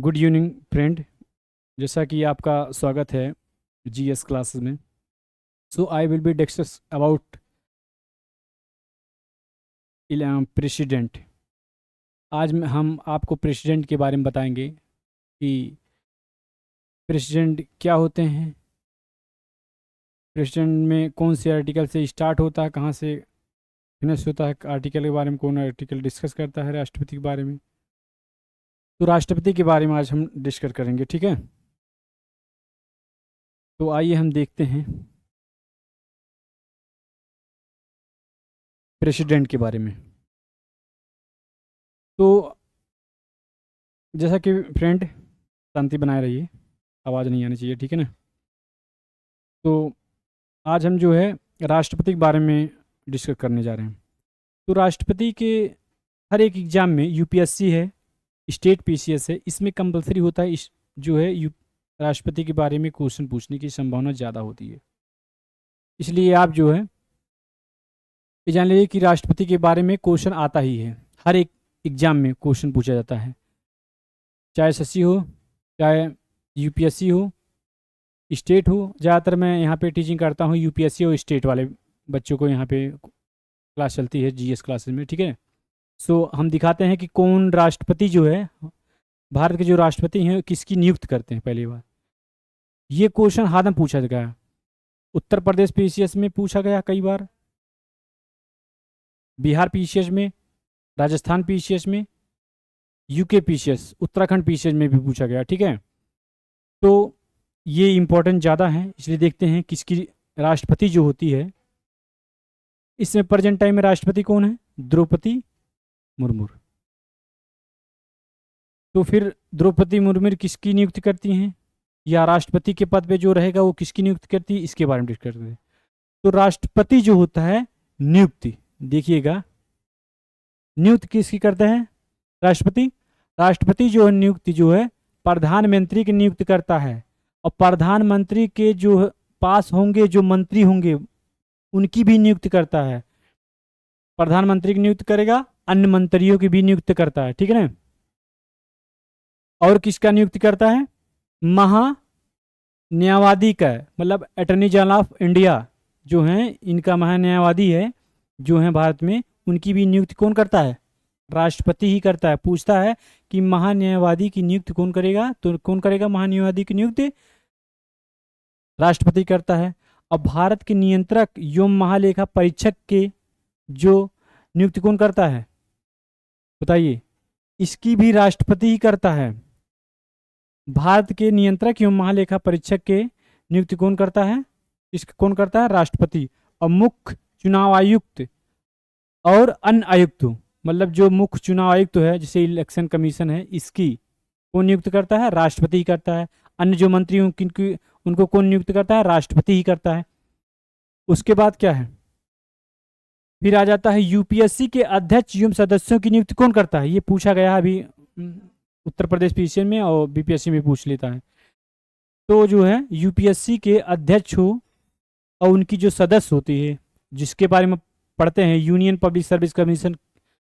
Good evening friend. जैसा कि आपका स्वागत है जीएस क्लासेस में। So I will be discuss about president. आज हम आपको प्रेसिडेंट के बारे में बताएंगे कि प्रेसिडेंट क्या होते हैं, प्रेसिडेंट में कौन से आर्टिकल से स्टार्ट होता है, कहाँ से फिनिश होता है, आर्टिकल के बारे में कौन आर्टिकल डिस्कस करता है, राष्ट्रपति के बारे में। तो राष्ट्रपति के बारे में आज हम डिस्कस करेंगे, ठीक है। तो आइए हम देखते हैं प्रेसिडेंट के बारे में। तो जैसा कि फ्रेंड शांति बनाए रहिए, आवाज़ नहीं आनी चाहिए, ठीक है ना। तो आज हम जो है राष्ट्रपति के बारे में डिस्कस करने जा रहे हैं। तो राष्ट्रपति के हर एक एग्ज़ाम में यूपीएससी है, स्टेट पीसीएस है, इसमें कंपलसरी होता है जो है राष्ट्रपति के बारे में क्वेश्चन पूछने की संभावना ज़्यादा होती है। इसलिए आप जो है ये जान लीजिए कि राष्ट्रपति के बारे में क्वेश्चन आता ही है, हर एक एग्ज़ाम में क्वेश्चन पूछा जाता है, चाहे एसएससी हो, चाहे यूपीएससी हो, स्टेट हो। ज़्यादातर मैं यहाँ पे टीचिंग करता हूँ यूपीएससी और स्टेट वाले बच्चों को, यहाँ पे क्लास चलती है जीएस क्लासेस में, ठीक है। सो हम दिखाते हैं कि कौन राष्ट्रपति जो है, भारत के जो राष्ट्रपति हैं किसकी नियुक्त करते हैं। पहली बार ये क्वेश्चन हाथ में पूछा गया, उत्तर प्रदेश पीसीएस में पूछा गया कई बार, बिहार पीसीएस में, राजस्थान पीसीएस में, यूके पीसीएस, उत्तराखंड पीसीएस में भी पूछा गया, ठीक है। तो ये इम्पोर्टेंट ज़्यादा है, इसलिए देखते हैं किसकी राष्ट्रपति जो होती है। इसमें प्रेजेंट टाइम में राष्ट्रपति कौन है? द्रौपदी मुर्मू। तो फिर द्रौपदी मुर्मू किसकी नियुक्ति करती हैं, या राष्ट्रपति के पद पे जो रहेगा वो किसकी नियुक्ति करती है, इसके बारे में डिस्कस करते हैं। तो राष्ट्रपति जो होता है नियुक्ति, देखिएगा नियुक्त किसकी करते हैं? राष्ट्रपति। राष्ट्रपति जो है नियुक्ति जो है प्रधानमंत्री की नियुक्त करता है, और प्रधानमंत्री के जो पास होंगे जो मंत्री होंगे उनकी भी नियुक्त करता है। प्रधानमंत्री की नियुक्त करेगा, अन्य मंत्रियों की भी नियुक्त करता है, ठीक है ना। और किसका नियुक्त करता है? महा न्यायवादी का, मतलब अटॉर्नी जनरल ऑफ इंडिया जो हैं, इनका महान्यायवादी है जो है भारत में, उनकी भी नियुक्ति कौन करता है? राष्ट्रपति ही करता है। पूछता है कि महान्यायवादी की नियुक्ति कौन करेगा, तो कौन करेगा महान्यायवादी की नियुक्ति? राष्ट्रपति करता है। अब भारत के नियंत्रक एवं महालेखा परीक्षक के जो नियुक्ति कौन करता है बताइए? इसकी भी राष्ट्रपति ही करता है। भारत के नियंत्रक एवं महालेखा परीक्षक के नियुक्ति कौन करता है? इसका कौन करता है? राष्ट्रपति। और मुख्य चुनाव आयुक्त और अन्य आयुक्त, मतलब जो मुख्य चुनाव आयुक्त है जैसे इलेक्शन कमीशन है, इसकी कौन नियुक्त करता है? राष्ट्रपति ही करता है। अन्य जो मंत्री किनकी, उनको कौन नियुक्त करता है? राष्ट्रपति ही करता है। उसके बाद क्या है, फिर आ जाता है यूपीएससी के अध्यक्ष एवं सदस्यों की नियुक्ति कौन करता है? ये पूछा गया अभी उत्तर प्रदेश पीसीएस में, और बीपीएससी में पूछ लेता है। तो जो है यूपीएससी के अध्यक्ष हो और उनकी जो सदस्य होती है, जिसके बारे में पढ़ते हैं यूनियन पब्लिक सर्विस कमीशन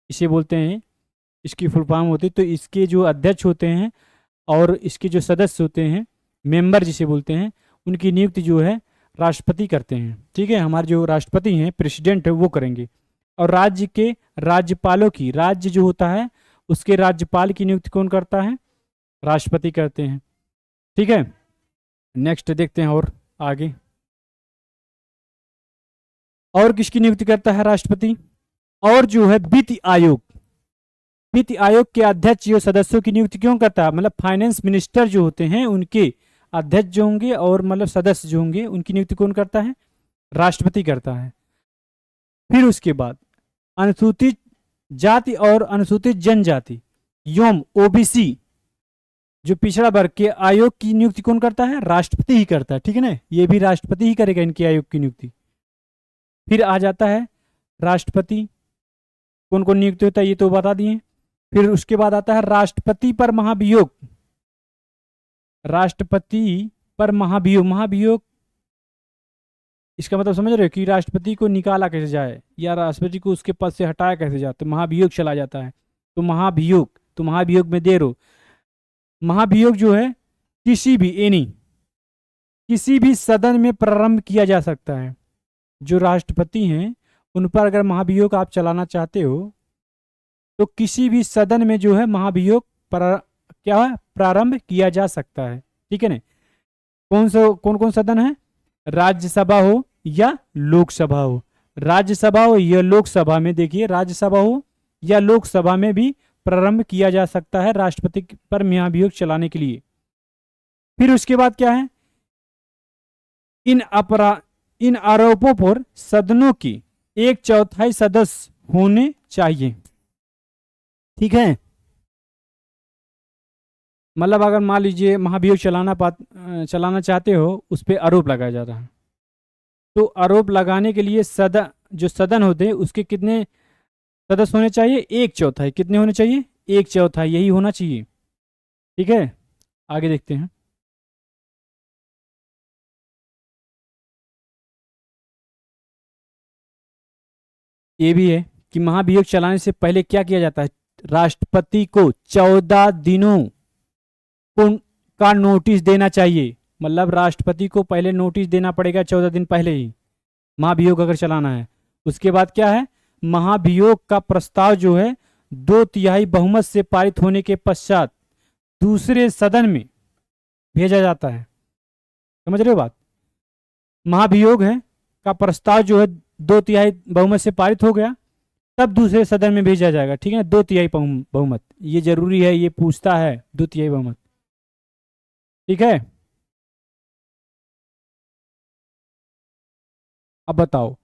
इसे बोलते हैं, इसकी फुल फॉर्म होती है। तो इसके जो अध्यक्ष होते हैं और इसके जो सदस्य होते हैं, मेंबर जिसे बोलते हैं, उनकी नियुक्ति जो है राष्ट्रपति करते हैं, ठीक है। हमारे जो राष्ट्रपति हैं, प्रेसिडेंट है, वो करेंगे। और राज्य के राज्यपालों की, राज्य जो होता है उसके राज्यपाल की नियुक्ति कौन करता है? राष्ट्रपति करते हैं, ठीक है। नेक्स्ट देखते हैं और आगे, और किसकी नियुक्ति करता है राष्ट्रपति? और जो है वित्त आयोग, वित्त आयोग के अध्यक्ष जो सदस्यों की नियुक्ति क्यों करता है? मतलब फाइनेंस मिनिस्टर जो होते हैं उनके अध्यक्ष जो होंगे और मतलब सदस्य जो होंगे उनकी नियुक्ति कौन करता है? राष्ट्रपति करता है। फिर उसके बाद अनुसूचित जाति और अनुसूचित जनजाति एवं ओबीसी जो पिछड़ा वर्ग के आयोग की नियुक्ति कौन करता है? राष्ट्रपति ही करता है, ठीक है ना। ये भी राष्ट्रपति ही करेगा इनके आयोग की नियुक्ति। फिर आ जाता है राष्ट्रपति कौन कौन नियुक्त होता है, ये तो बता दिए। फिर उसके बाद आता है राष्ट्रपति पर महाभियोग। राष्ट्रपति पर महाभियोग, महाभियोग इसका मतलब समझ रहे हो कि राष्ट्रपति को निकाला कैसे जाए, या राष्ट्रपति को उसके पद से हटाया कैसे जाए, तो महाभियोग चला जाता है। तो महाभियोग, तो महाभियोग में देर हो, महाभियोग जो है किसी भी किसी भी सदन में प्रारंभ किया जा सकता है। जो राष्ट्रपति हैं उन पर अगर महाभियोग आप चलाना चाहते हो तो किसी भी सदन में जो है महाभियोग क्या है प्रारंभ किया जा सकता है। ठीक है ना। कौन कौन सदन है? राज्यसभा हो या लोकसभा हो। राज्यसभा हो या लोकसभा में, देखिए राज्यसभा हो या लोकसभा में भी प्रारंभ किया जा सकता है राष्ट्रपति पर महाभियोग चलाने के लिए। फिर उसके बाद क्या है? इन आरोपों पर सदनों की 1/4 सदस्य होने चाहिए। ठीक है। मतलब अगर मान लीजिए महाभियोग चलाना चाहते हो, उस पर आरोप लगाया जा रहा है, तो आरोप लगाने के लिए जो सदन होते हैं उसके कितने सदस्य होने चाहिए? 1/4। कितने होने चाहिए? 1/4, यही होना चाहिए। ठीक है, आगे देखते हैं। ये भी है कि महाभियोग चलाने से पहले क्या किया जाता है? राष्ट्रपति को 14 दिनों का नोटिस देना चाहिए। मतलब राष्ट्रपति को पहले नोटिस देना पड़ेगा 14 दिन पहले ही, महाभियोग अगर चलाना है। उसके बाद क्या है? महाभियोग का प्रस्ताव जो है 2/3 बहुमत से पारित होने के पश्चात दूसरे सदन में भेजा जाता है। समझ रहे हो बात? महाभियोग है का प्रस्ताव जो है 2/3 बहुमत से पारित हो गया, तब दूसरे सदन में भेजा जाएगा। ठीक है, 2/3 बहुमत, ये जरूरी है, ये पूछता है 2/3 बहुमत। ठीक है, अब बताओ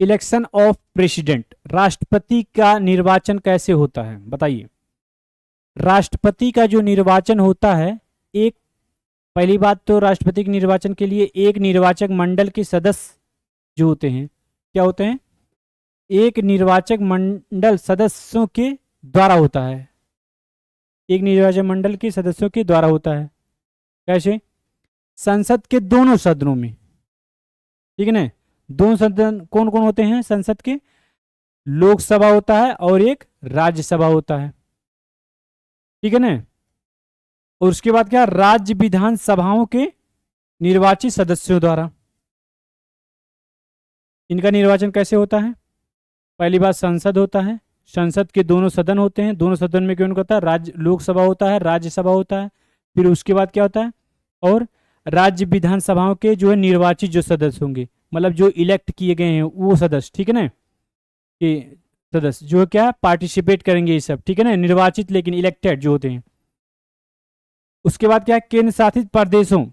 इलेक्शन ऑफ प्रेसिडेंट, राष्ट्रपति का निर्वाचन कैसे होता है? बताइए। राष्ट्रपति का जो निर्वाचन होता है, एक पहली बात तो राष्ट्रपति के निर्वाचन के लिए एक निर्वाचक मंडल के सदस्य जो होते हैं, क्या होते हैं? एक निर्वाचक मंडल सदस्यों के द्वारा होता है। एक निर्वाचक मंडल के सदस्यों के द्वारा होता है। कैसे? संसद के दोनों सदनों में। ठीक है ना। दोनों सदन कौन कौन होते हैं संसद के? लोकसभा होता है और एक राज्यसभा होता है। ठीक है ना। और उसके बाद क्या? राज्य विधानसभाओं के निर्वाचित सदस्यों द्वारा। इनका निर्वाचन कैसे होता है? पहली बात संसद होता है, संसद के दोनों सदन होते हैं, दोनों सदन में कौन होता है? राज्य लोकसभा होता है, राज्यसभा होता है। फिर उसके बाद क्या होता है? और राज्य विधानसभाओं के जो है निर्वाचित जो सदस्य होंगे, मतलब जो इलेक्ट किए गए हैं वो सदस्य। ठीक है ना, कि सदस्य जो क्या पार्टिसिपेट करेंगे ये सब। ठीक है ना, निर्वाचित लेकिन इलेक्टेड जो होते हैं। उसके बाद क्या? केंद्र शासित प्रदेशों,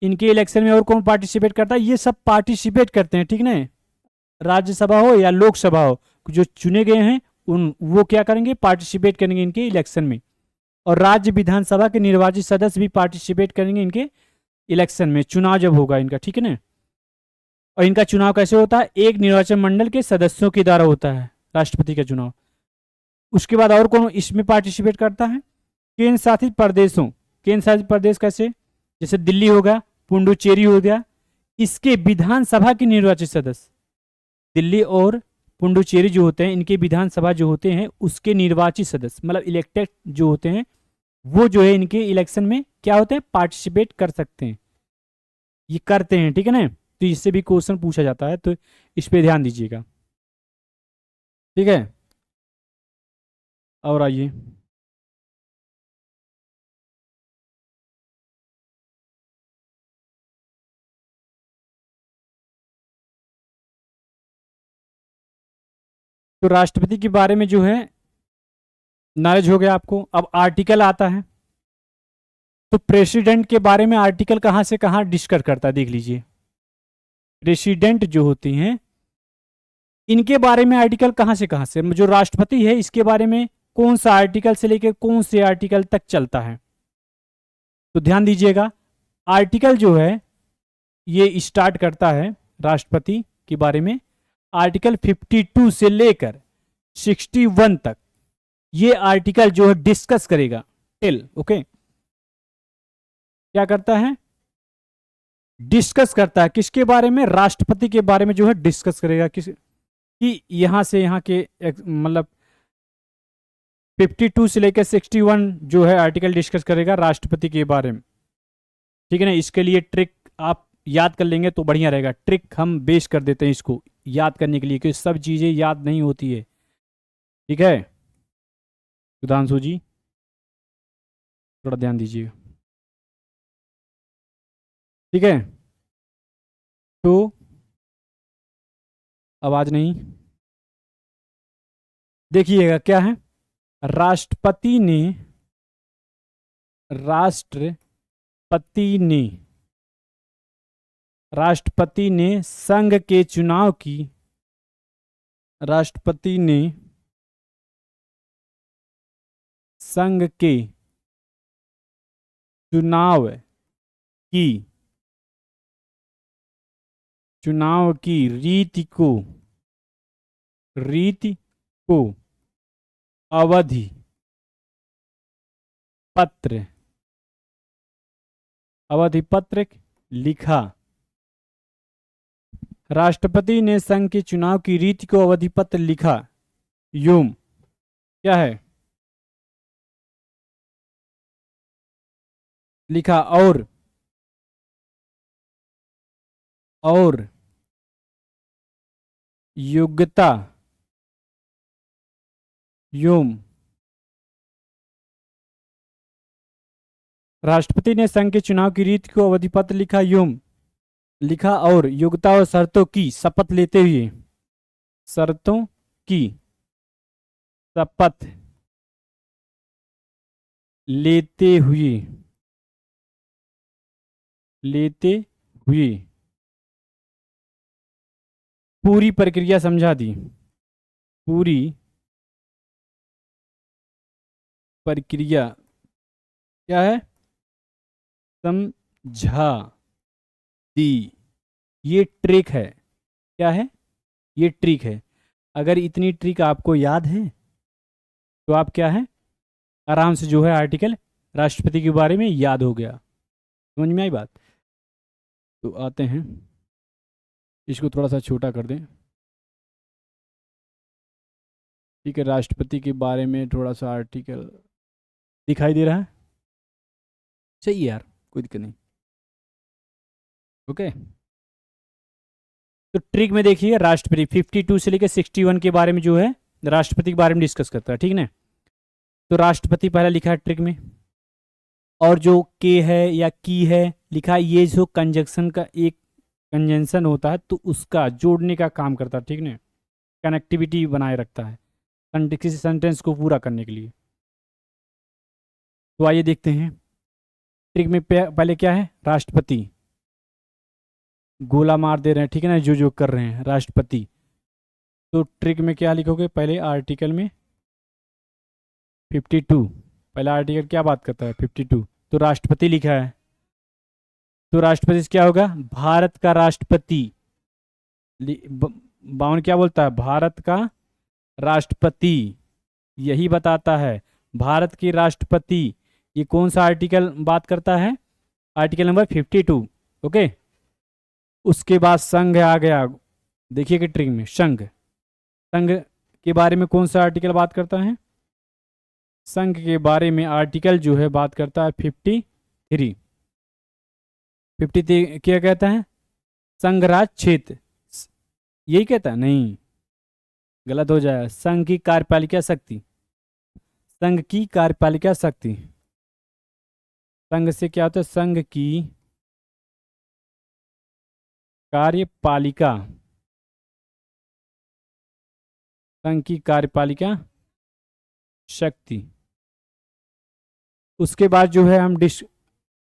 इनके इलेक्शन में और कौन पार्टिसिपेट करता है? ये सब पार्टिसिपेट करते हैं। ठीक है ना, राज्यसभा हो या लोकसभा हो, जो चुने गए हैं वो क्या करेंगे? पार्टिसिपेट करेंगे इनके इलेक्शन में। और राज्य विधानसभा के निर्वाचित सदस्य भी पार्टिसिपेट करेंगे इनके इलेक्शन में, चुनाव जब होगा इनका। ठीक है ना। और इनका चुनाव कैसे होता है? एक निर्वाचन मंडल के सदस्यों के द्वारा होता है राष्ट्रपति का चुनाव। उसके बाद और कौन इसमें पार्टिसिपेट करता है? केंद्र शासित प्रदेशों। केंद्र शासित प्रदेश कैसे? जैसे दिल्ली हो गया, पुडुचेरी हो गया, इसके विधानसभा के निर्वाचित सदस्य। दिल्ली और पुडुचेरी जो होते हैं, इनके विधानसभा जो होते हैं उसके निर्वाचित सदस्य, मतलब इलेक्टेड जो होते हैं, वो जो है इनके इलेक्शन में क्या होते हैं? पार्टिसिपेट कर सकते हैं, ये करते हैं। ठीक है ना। तो इससे भी क्वेश्चन पूछा जाता है, तो इस पे ध्यान दीजिएगा। ठीक है, और आइए तो राष्ट्रपति के बारे में जो है नॉलेज हो गया आपको। अब आर्टिकल आता है, तो प्रेसिडेंट के बारे में आर्टिकल कहाँ से कहाँ डिस्कस करता है, देख लीजिए। प्रेसिडेंट जो होती हैं इनके बारे में आर्टिकल कहाँ से, जो राष्ट्रपति है इसके बारे में कौन सा आर्टिकल से लेकर कौन से आर्टिकल तक चलता है? तो ध्यान दीजिएगा, आर्टिकल जो है ये स्टार्ट करता है राष्ट्रपति के बारे में आर्टिकल 52 से लेकर 61 तक। ये आर्टिकल जो है डिस्कस करेगा ओके। क्या करता है? डिस्कस करता है किसके बारे में? राष्ट्रपति के बारे में जो है डिस्कस करेगा, कि यहां से यहां के मतलब 52 से लेकर 61 जो है आर्टिकल डिस्कस करेगा राष्ट्रपति के बारे में। ठीक है ना, इसके लिए ट्रिक आप याद कर लेंगे तो बढ़िया रहेगा। ट्रिक हम बेस कर देते हैं इसको याद करने के लिए, क्योंकि सब चीज़ें याद नहीं होती है। ठीक है सुधांशु जी, थोड़ा ध्यान दीजिए। ठीक है, तो आवाज नहीं, देखिएगा क्या है। राष्ट्रपति ने राष्ट्रपति ने राष्ट्रपति ने संघ के चुनाव की राष्ट्रपति ने संघ के की चुनाव की रीति को अवधि पत्र लिखा। राष्ट्रपति ने संघ के चुनाव की रीति को अवधि पत्र लिखा। यूम क्या है, लिखा। और योग्यता यूम राष्ट्रपति ने संघ के चुनाव की रीति को अवधि पत्र लिखा और योग्यता और शर्तों की शपथ लेते हुए लेते हुए पूरी प्रक्रिया समझा दी। पूरी प्रक्रिया क्या है, समझा दी। ये ट्रिक है, क्या है, ये ट्रिक है। अगर इतनी ट्रिक आपको याद है तो आप क्या है, आराम से जो है आर्टिकल राष्ट्रपति के बारे में याद हो गया। समझ में आई बात। तो आते हैं, इसको थोड़ा सा छोटा कर दें। ठीक है, राष्ट्रपति के बारे में थोड़ा सा आर्टिकल दिखाई दे रहा है, सही यार, कोई दिक्कत नहीं। ओके, तो ट्रिक में देखिए राष्ट्रपति 52 से लेकर 61 के बारे में जो है राष्ट्रपति के बारे में डिस्कस करता है। ठीक ना, तो राष्ट्रपति पहला लिखा है ट्रिक में, और जो के है या की है लिखा है, ये जो कंजक्शन का एक कंजंक्शन होता है तो उसका जोड़ने का काम करता है। ठीक ना, कनेक्टिविटी बनाए रखता है किसी सेंटेंस को पूरा करने के लिए। तो आइए देखते हैं ट्रिक में पहले क्या है, राष्ट्रपति गोला मार दे रहे हैं। ठीक है ना, जो कर रहे हैं राष्ट्रपति। तो ट्रिक में क्या लिखोगे, पहले आर्टिकल में 52, पहला आर्टिकल क्या बात करता है, 52। तो राष्ट्रपति लिखा है, तो राष्ट्रपति से क्या होगा, भारत का राष्ट्रपति। बावन क्या बोलता है, भारत का राष्ट्रपति, यही बताता है भारत के राष्ट्रपति। ये कौन सा आर्टिकल बात करता है, आर्टिकल नंबर 52। ओके, उसके बाद संघ आ गया। देखिए कि ट्रिक में संघ के बारे में कौन सा आर्टिकल बात करता है, संघ के बारे में आर्टिकल जो है बात करता है 53। क्या कहता है, संघराज क्षेत्र, यही कहता है, नहीं गलत हो जाएगा। संघ की कार्यपालिका शक्ति, संघ की कार्यपालिका शक्ति। संघ से क्या होता है, संघ की कार्यपालिका, संघ की कार्यपालिका शक्ति। उसके बाद जो है हम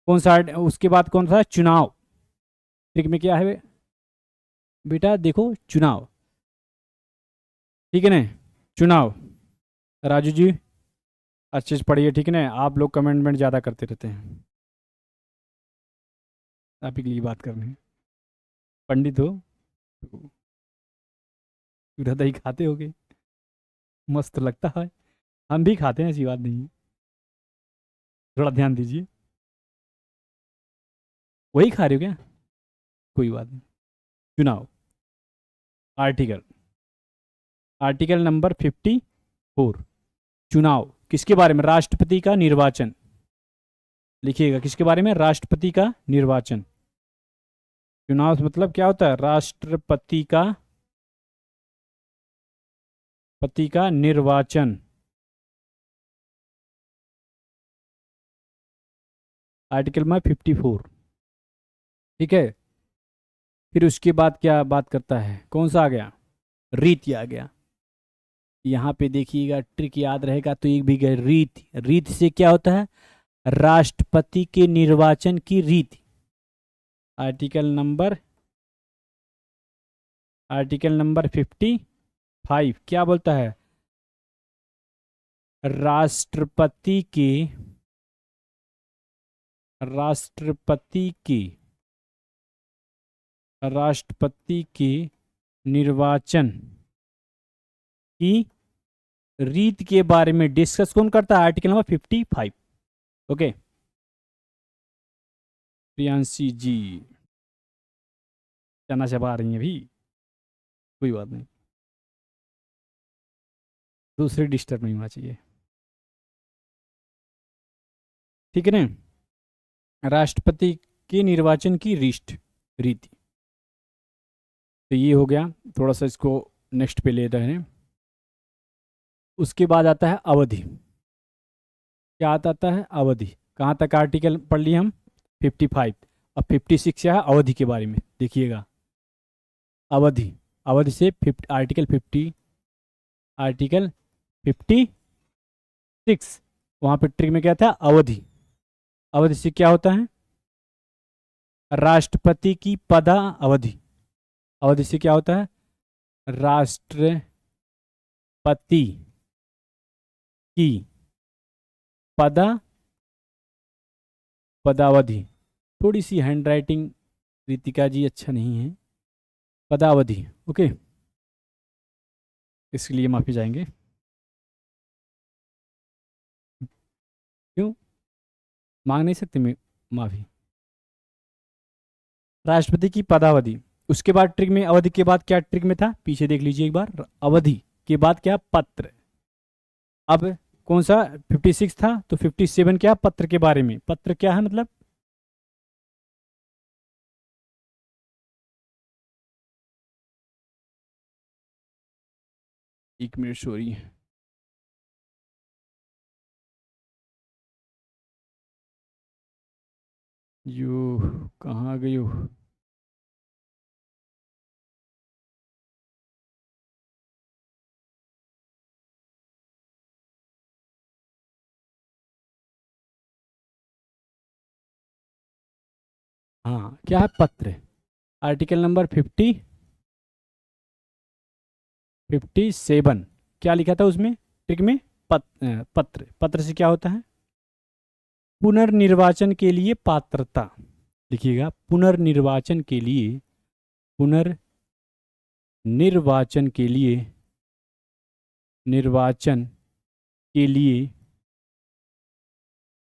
कौन सा, उसके बाद कौन सा, चुनाव। ट्रिक में क्या है बेटा, देखो चुनाव। ठीक है ना, चुनाव। राजू जी अच्छे से पढ़िए। ठीक है ना, आप लोग कमेंटमेंट ज़्यादा करते रहते हैं, आप ही के लिए बात करनी है। पंडित हो, दही खाते होगे, मस्त लगता है, हम भी खाते हैं, ऐसी बात नहीं है, थोड़ा ध्यान दीजिए। वही खा रहे हो क्या, कोई बात नहीं। चुनाव आर्टिकल नंबर 54, चुनाव किसके बारे में? राष्ट्रपति का निर्वाचन। लिखिएगा, किसके बारे में? राष्ट्रपति का निर्वाचन। चुनाव मतलब क्या होता है? राष्ट्रपति का निर्वाचन। आर्टिकल में 54। ठीक है। फिर उसके बाद क्या बात करता है? कौन सा आ गया? रीति आ गया। यहाँ पे देखिएगा, ट्रिक याद रहेगा तो एक भी गए, रीति। रीति से क्या होता है? राष्ट्रपति के निर्वाचन की रीति। आर्टिकल नंबर 55 क्या बोलता है? राष्ट्रपति के निर्वाचन की रीत के बारे में डिस्कस कौन करता है? Article number 55। ओके, प्रियांशी जी चना चबा रही हैं भी, कोई बात नहीं, दूसरी डिस्टर्ब नहीं होना चाहिए। ठीक है ना? राष्ट्रपति के निर्वाचन की रीति। तो ये हो गया, थोड़ा सा इसको नेक्स्ट पे ले रहे हैं। उसके बाद आता है अवधि। क्या आता है? अवधि। कहाँ तक आर्टिकल पढ़ लिए हम? 55। अब 56 क्या है? अवधि के बारे में देखिएगा। अवधि, अवधि से आर्टिकल 56 वहाँ पे ट्रिक में क्या था? अवधि। अवधि से क्या होता है? राष्ट्रपति की पदा अवधि। अवधि से क्या होता है? राष्ट्रपति की पदावधि। थोड़ी सी हैंड राइटिंग रितिका जी अच्छा नहीं है। पदावधि। ओके, इसलिए माफी चाहेंगे। क्यों मांग नहीं सकते मैं माफी? राष्ट्रपति की पदावधि। उसके बाद ट्रिक में, अवधि के बाद क्या ट्रिक में था? पीछे देख लीजिए एक बार। अवधि के बाद क्या? पत्र। अब कौन सा? 56 था, तो 57 क्या? पत्र के बारे में। पत्र क्या है मतलब? एक मिनट, सॉरी। यो कहाँ गई हो? हाँ, क्या है? पत्र। आर्टिकल नंबर 57 क्या लिखा था उसमें ट्रिक में? पत्र। पत्र से क्या होता है? पुनर्निर्वाचन के लिए पात्रता। लिखिएगा, पुनर्निर्वाचन के लिए निर्वाचन के लिए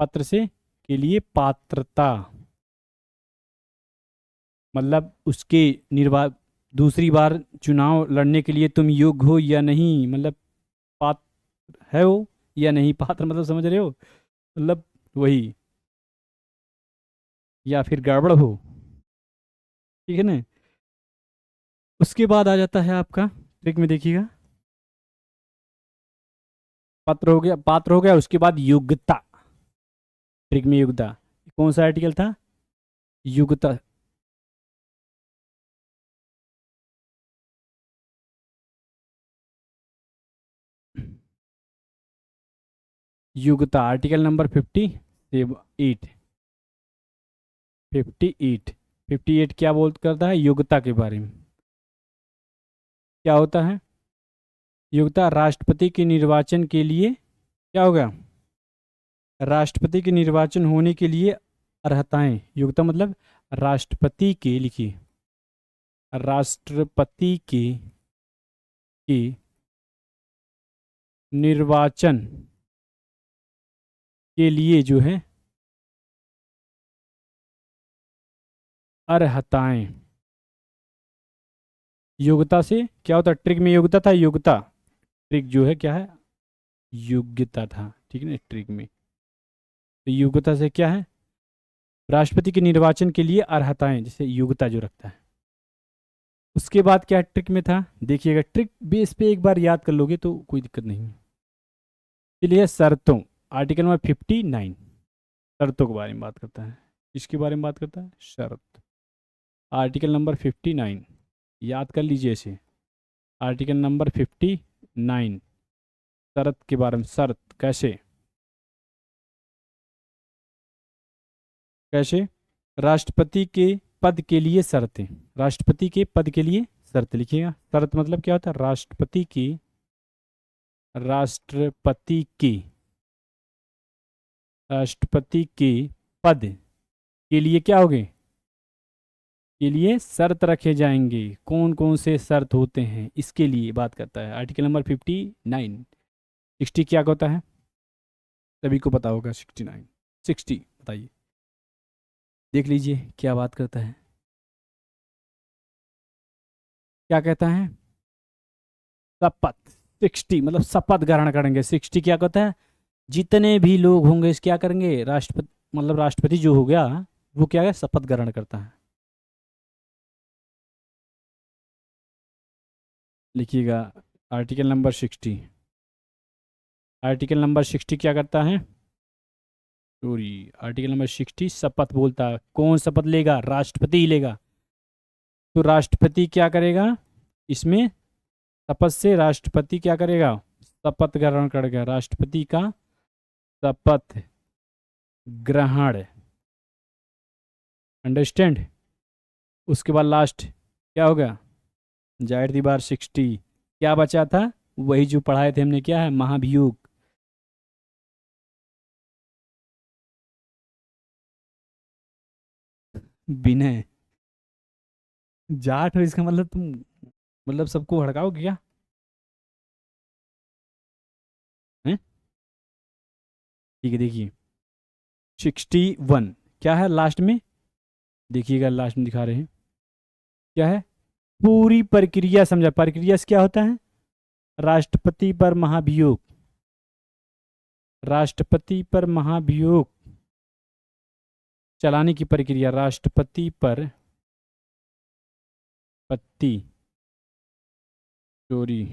पत्र से के लिए पात्रता, मतलब उसके दूसरी बार चुनाव लड़ने के लिए तुम योग्य हो या नहीं, मतलब पात्र है हो या नहीं। पात्र मतलब समझ रहे हो? मतलब वही, या फिर गड़बड़ हो। ठीक है ना? उसके बाद आ जाता है आपका ट्रिक में, देखिएगा, पत्र हो गया, पात्र हो गया। उसके बाद योग्यता। ट्रिक में योग्यता। कौन सा आर्टिकल था? योग्यता। योग्यता आर्टिकल नंबर 58। 58 क्या बोल करता है? योग्यता के बारे में। क्या होता है योग्यता? राष्ट्रपति के निर्वाचन के लिए क्या होगा? राष्ट्रपति के निर्वाचन होने के लिए अर्हताएं। योग्यता मतलब राष्ट्रपति के, लिखिए, राष्ट्रपति के निर्वाचन के लिए जो है अर्हताएं। योग्यता से क्या होता है? ट्रिक में योग्यता था, योग्यता। ट्रिक जो है क्या है? योग्यता था। ठीक है ना, ट्रिक में। तो योग्यता से क्या है, राष्ट्रपति के निर्वाचन के लिए अर्हताएं, जैसे योग्यता जो रखता है। उसके बाद क्या ट्रिक में था, देखिएगा ट्रिक बेस पे एक बार याद कर लोगे तो कोई दिक्कत नहीं है। चलिए शर्तों, आर्टिकल नंबर 59 शर्तों के बारे में बात करता है। इसके बारे में बात करता है, शर्त। आर्टिकल नंबर 59 याद कर लीजिए इसे, आर्टिकल नंबर 59 शर्त के बारे में। शर्त कैसे, कैसे, राष्ट्रपति के पद के लिए शर्तें, राष्ट्रपति के पद के लिए शर्त लिखिएगा। शर्त मतलब क्या होता है, राष्ट्रपति की, राष्ट्रपति की, राष्ट्रपति के पद के लिए क्या होगे, के लिए शर्त रखे जाएंगे। कौन कौन से शर्त होते हैं इसके लिए बात करता है आर्टिकल नंबर 59। 60 क्या होता है, सभी को पता होगा। 69 60 बताइए, देख लीजिए क्या बात करता है, क्या कहता है, शपथ। 60 मतलब शपथ ग्रहण करेंगे। 60 क्या कहता है, जितने भी लोग होंगे इस क्या करेंगे, राष्ट्रपति मतलब राष्ट्रपति जो हो गया वो क्या है, शपथ ग्रहण करता है। लिखिएगा आर्टिकल नंबर 60। आर्टिकल नंबर 60 क्या करता है, सॉरी, आर्टिकल नंबर 60 शपथ बोलता है। कौन शपथ लेगा, राष्ट्रपति ही लेगा। तो राष्ट्रपति क्या करेगा इसमें, शपथ से राष्ट्रपति क्या करेगा, शपथ ग्रहण करेगा। राष्ट्रपति का शपथ ग्रहण, अंडरस्टैंड। उसके बाद लास्ट क्या होगा, जाहिर सी बात 60 क्या बचा था, वही जो पढ़ाए थे हमने, क्या है, महाभियोग। विनय, जाट हो इसका मतलब तुम मतलब सबको हड़काओगे क्या हैं? ठीक है, देखिए 61 क्या है लास्ट में, देखिएगा लास्ट में दिखा रहे हैं क्या है, पूरी प्रक्रिया समझा। प्रक्रिया से क्या होता है, राष्ट्रपति पर महाभियोग, राष्ट्रपति पर महाभियोग चलाने की प्रक्रिया, राष्ट्रपति पर पत्ती चोरी,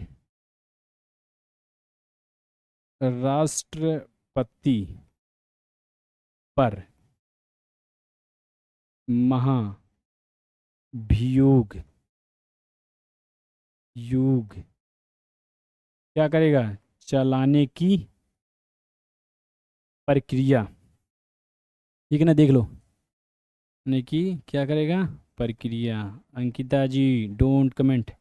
राष्ट्रपति पर महाभियोग योग क्या करेगा, चलाने की प्रक्रिया। ठीक है ना, देख लो ने की क्या करेगा, प्रक्रिया। अंकिता जी डोंट कमेंट,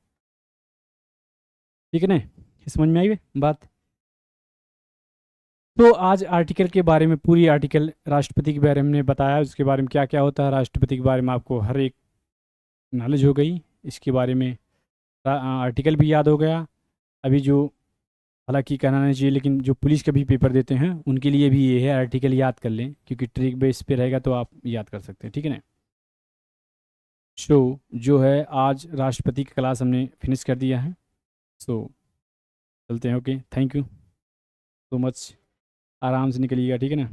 ठीक है ना, समझ में आई बात। तो आज आर्टिकल के बारे में, पूरी आर्टिकल राष्ट्रपति के बारे में हमने बताया, उसके बारे में क्या क्या होता है राष्ट्रपति के बारे में आपको हर एक नॉलेज हो गई। इसके बारे में आर्टिकल भी याद हो गया। अभी जो, हालांकि कहना नहीं चाहिए, लेकिन जो पुलिस का भी पेपर देते हैं उनके लिए भी ये है, आर्टिकल याद कर लें, क्योंकि ट्रिक बेस पे रहेगा तो आप याद कर सकते हैं, ठीक है ना। सो जो है आज राष्ट्रपति की क्लास हमने फिनिश कर दिया है। सो चलते हैं, okay, thank you so much, आराम से निकलिएगा, ठीक है ना।